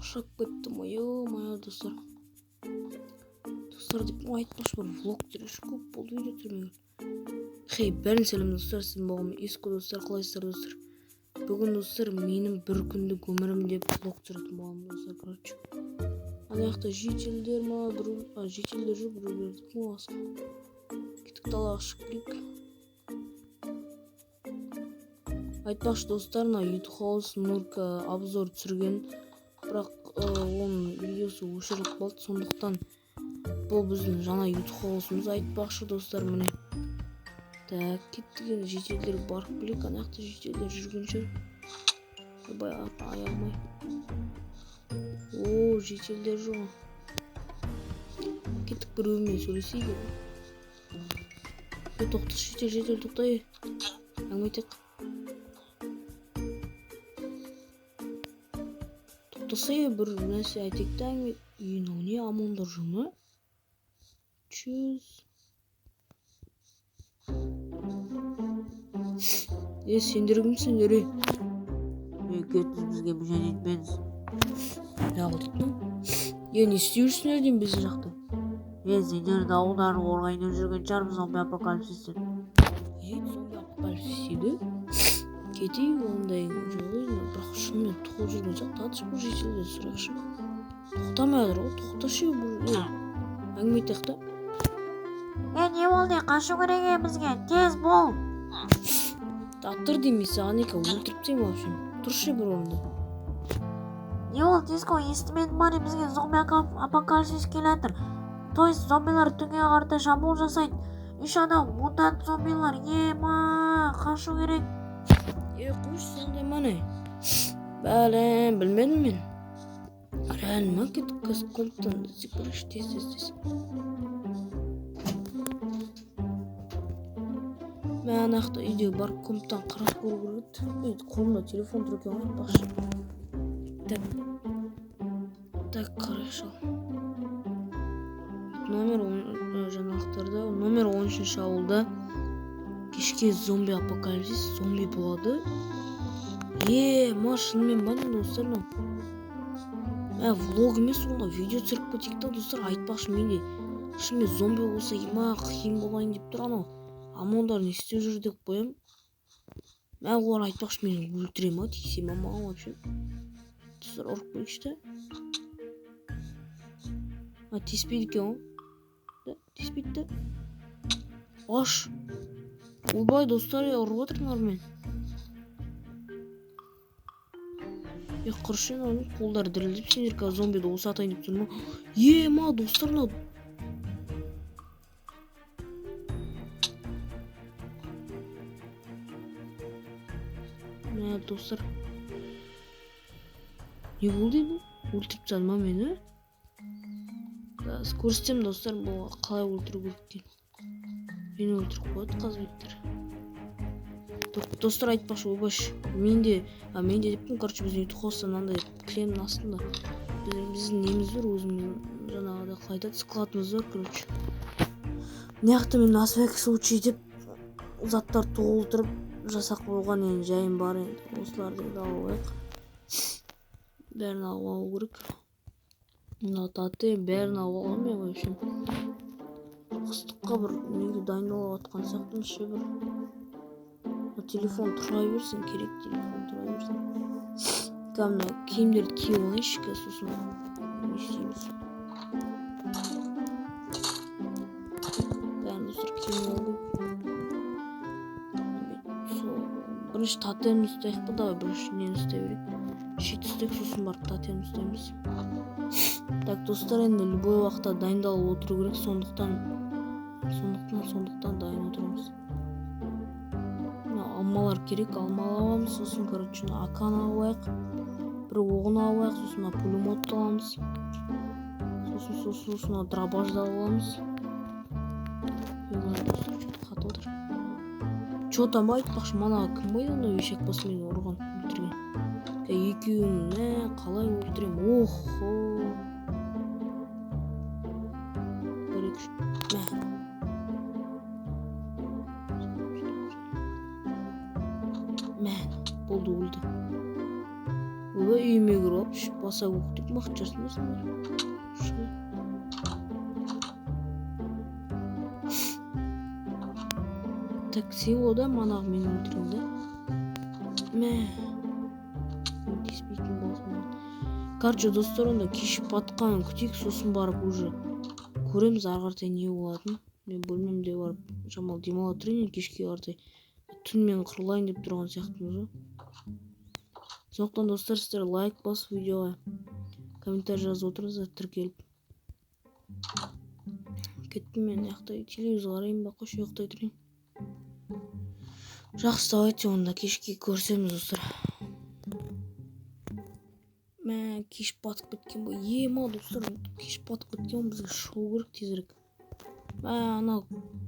Шок кеттім, ой достар. Достар деп айтпақшы бір влог түсірші көп болды видео түсірмеген. Хей, бәрін сәлем достар, сіздің бағым ескі достар, қалайсыздар достар? Бүгін достар менің бір күндік өмірім деп влог түсіретін болғанмын достар, короче. Аяқта жителдер ма, жителдер жоқ, біреулерді кім басқа. Кеттік далаға шығып келейік. Айтпақшы достар, мына YouTube House Нурка обзор түсірген, бірақ оның видеосы өшіріліп қалды, сондықтан бұл біздің жаңа YouTube House'ымыз. Айтпақшы достар, міне. Так, кеттік енді жителдер барып келейік. Аяқта жителдер жүргенше. Бай аяғымай. О, жителдер жоқ. Кеттік біреумен сөйлесейік. Тоқташы, жетел тоқтай. Әңгіме айтайық. Тоқтаса бір нәрсе айтайық та әңгіме. Үйін не амондар жоқ ма? Чөз. Сендер кімсіңдер? Кетіңіз, бізге бұл жерде етпеңіз. Неғылдықтың? Не істеушісіңдер деймін біз жақта? Сендерді ауылдарын қорғайын жүрген шығармыз зомби апокалипсистен. Зомби апокалипсис дейді? Кетейік ондай жоқ еді, бірақ шынымен тоқыл жүрген жоқ. Татыш бұл жителдер сұрақшы. Тоқтамайдыр ғой, тоқташы бұл. Әңгіме айтайық та. Не болды? Қашу керек бізге. Тез бол. Таттыр деймін саған екен, өлтіріп деймін вообще. Тұршы бір орында. Не ол тез қой, естімедім бары бізге зомби апокалипсис келатыр. То есть зомбилар түнге қарата шабуыл жасайды. Үш адам мутант зомбилар. Қашу керек. Қойшы сенде мане. Бәлем, білмедім мен. Реально ма кеттік комптан іздеп көрейікші тез. Мен анақты үйде барып комптан қарап көру керек. Қолымда телефон тұр екен айтпақшы. Так, қарайшы ал. Номер жаңалықтарда, номер 13 ауылда кешке зомби апокалипсис, зомби болады. Шынымен ба не достар? Влог емес онда видео түсіріп кетейік та достар. Айтпақшы менде шынымен зомби болса қиын болайын деп тұр анау. Амондар не істеп жүр деп қоям. Олар айтпақшы мені өлтіре ма, тисе ма маған вообще. Достар ұрып көрейікші та. Теспейді екен ғой. Теспейді да. Аш. Ойбай достар, ұрып отырыңдар мен. Құрышын оның қолдары дірілдеп сендер қазір зомбиді осы атайын деп тұр ма? Достар, достар. Не болды бұл? Өлтіріп тастады ма мені? Көрсетем достар, бұл қалай өлтіру керектен. Мені өлтіріп қояды қазбеттер. Достар айтпақшы, ойбаш. Менде деппін, короче, біздің YouTube House'та мынандай кілемнің астында. Біздің неміз бар, өзіміз жаңағыда қайтады, складымыз бар, короче. Неяқта мен на всякий случай деп заттар толтырып жасақ болған енді жайым бар енді. Осыларды енді алу керек. Бәрін алу керек. Таты бәрін алу аламын мен вообще. Қыстыққа бір неге дайындалып атқан сияқтымыз ше бір. Телефон тұра берсін, керек телефон тұра берсін. Кәміна киімдерді киіп алайыншы, сосын не істейміз. Бәрін достар киім алу. Бірінші татемін ұстайық па, давай бірінші нені ұстай берейік. Шет ұстайық, сосын барып татемін ұстаймыз. Так, достар, енді любой уақытта дайындалып отыру керек, сондықтан дайын отырамыз. Алмалар керек, алмал аламыз, сосын, короче, акан алайық, бір оғын алайық, сосын пулеметті аламыз, сосын драбажды аламыз. Қат отыр. Чота ма айтпақшы, мана кім байды оны ешек басы мені ұрған, өлтірген. Екеуін қалай өлтірем? Охо! Көрейікші. Болды, өлді. ойбай үйіме кіріп алып баса көк деп мақтап жүрсің бе сендер? Так, сен ғой да манағы мені өлтірдің да? Мә. Деспейтін болсын. Короче, достар, онда кешіп батқанын күтейік, сосын барып уже көреміз ары қаратай не болатынын. Мен бөлмемде барып шамалы демала тұрайын, кешке қаратай түнмен қырылайын деп тұрған сияқтымыз ғой. Сондықтан достар, сіздер лайк басып видеоға, комментарий жазып отырыңыздар, тіркеліп. Кеттім мен, ұйықтай телевизор қарайын ба, қойшы ұйықтай тұрайын. Жақсы, давайте онда кешке көрсеміз достар. Мә, кешіп батып кеткен бой. Ема достар, кешіп батып кеткен бой, бізге шығу керек тезірек. Мә, ана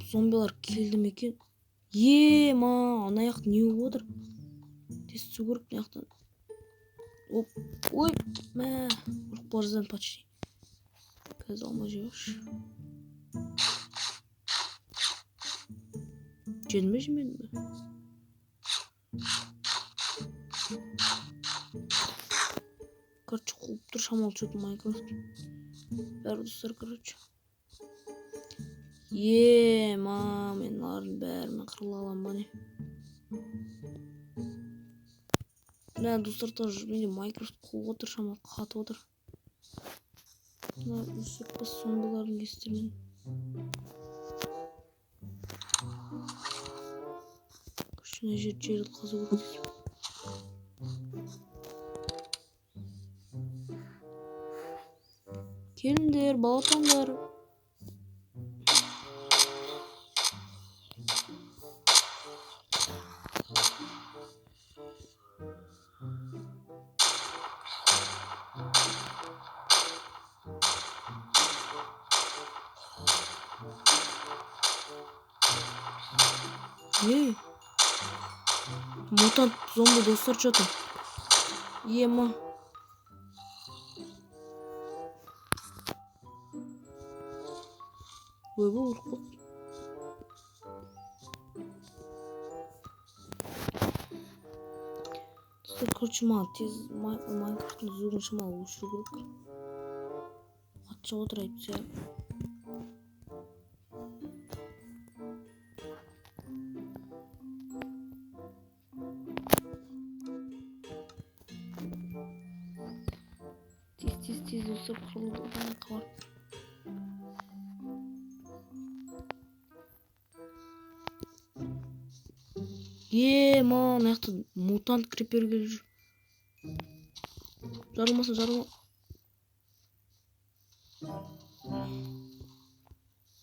зомбилар келді ме екен? Ема, ана яқты не болып отыр? Тез түсу керек мына жақтан. Оп, ой, мә, ұрып бара жатырмын почти. Қазір алмай жіберші. Жедім бе, жемедім бе? Короче, қуып тұр шамалы что-то Майнкрафт. Бәрі достар, короче. Ема, мен олардың бәрімен қырыла аламын ба не? Мә, достар, тоже менде Майнкрафт қуып отыр, шамалы қатып отыр. Мына үсіп біз зомбилардың кестермен. Күшіне жерді қазу көрсетіп. Келіңдер, балапандар. Ей, мутант зомби достар что-то. Ема. Ойбай, ұрып қалды. Достар, короче, маған тез Майнкрафттың звугын шамалы өшіру керек. Қатша отыр әйтсе. Тез достар, қырылды одан қалар. Ема, мына жақта мутант крипер келіп жүр. Жарылмасын, жарылма.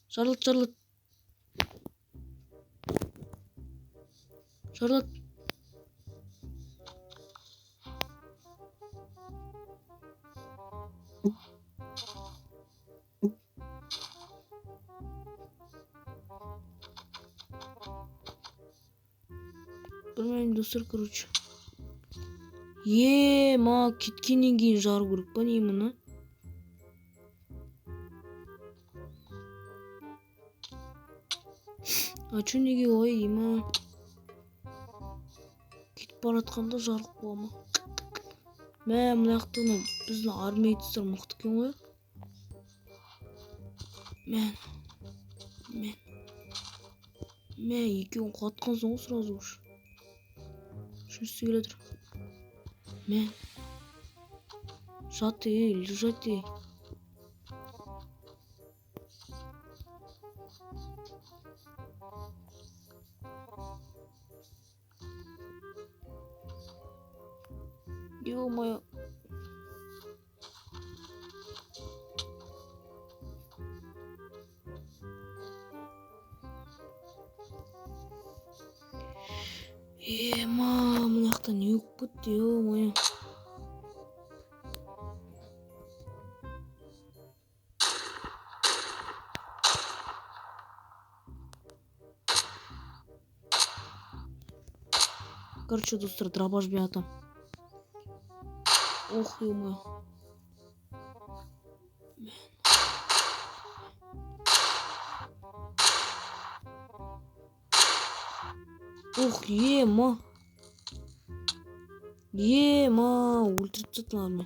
Жарылт. Білмеймін достар, короче. Ема, кеткеннен кейін жару керек па не мұны? А чё неге олай ема? Кетіп бара жатқанда жарық бола ма? Мә, мына жақта біздің армеецтер мықты екен ғой. Мә, екеуін құлатқан соң сразу уж. Үшіншісі келе тұр. Мә. Жат, лежать. Ё-моё. Ема, мына жақта не болып кетті, ё-моё. Короче, достар, дробашпен атам. Ох, ё-моё. Ох, ема. ма өлтіріп тастадыңдар мені.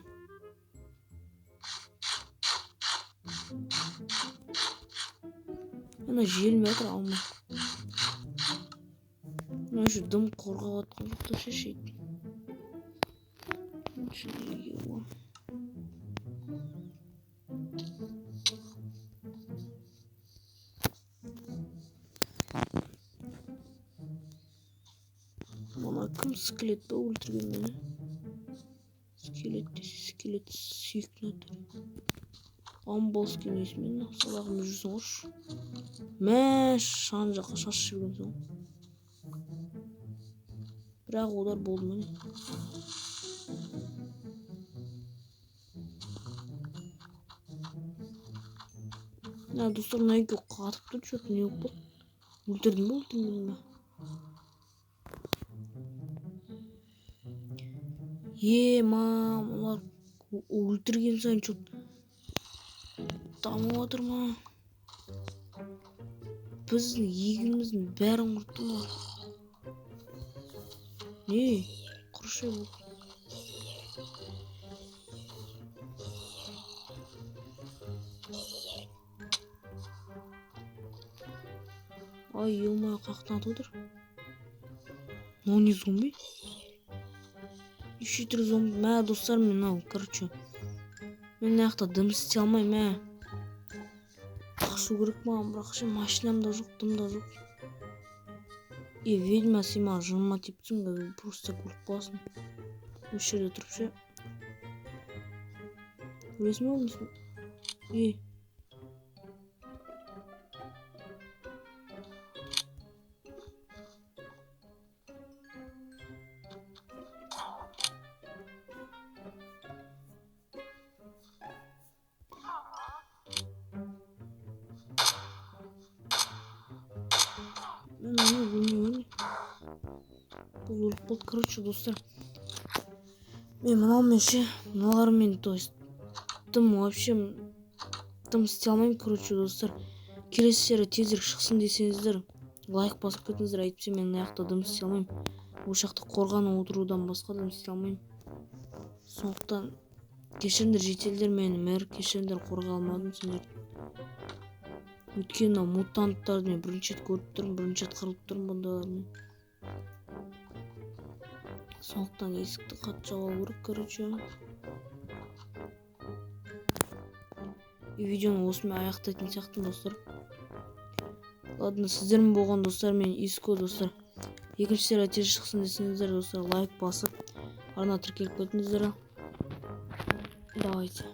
Ана желім жатыр алма. Мына шу дым қорғап атқан жоқтар шешейді. Мана кім скелет па өлтірген мені? Скелет десе скелет сүйектен отыр. Амболский несімен сабағымды жүрсің ғош. Мә шан жаққа шашып жүргенсің. Бірақ олар болды мені. Достар, мына екеуі қатып тұр, что-то не болып қалды. Өлтірдім бе, өлтірмедім бе? Мам, олар өлтірген сайын что-то дамып жатыр ма? Біздің егініміздің бәрін құртты ма? Не? Құрышай болды. Ай, елмай қақтан атып отыр. Мынау не зомби? Неше түрлі зомби. Мә, достар, мен короче. Мен мына жақта дым істей алмаймын, мә. Қашу керек маған, бірақ ше машинам да жоқ, дым да жоқ. Ведьма, сен маған жыныма тиіп тұрсың, просто өліп қаласың. Осы жерде тұрып ше. Өлесің бе, өлмейсің бе? Бұл өліп болды, короче, достар. Мен мынаумен ше, мыналармен, то есть, вообще дым істей алмаймын, короче, достар. Келесі серия тезірек шықсын десеңіздер, лайк басып кетіңіздер. Әйтпесе мен мына жақта дым істей алмаймын. Осы жақта қорғанып отырудан басқа дым істей алмаймын. Сондықтан кешіріңдер, жетелдер мені, мэр, кешіріңдер, қорғай алмадым сендерді. Өйткені мутанттарды мен бірінші рет көріп тұрмын, бірінші рет қырылып тұрмын бұндайлармен. Сондықтан есікті қатты жауып керек, короче. Видеоны осымен аяқтайтын сияқтымын, достар. Ладно, сіздермен болған достар, мен Иско, достар. Екінші серия тез шықсын десеңіздер, достар, лайк басып, арна тіркеліп кетіңіздер. Давайте.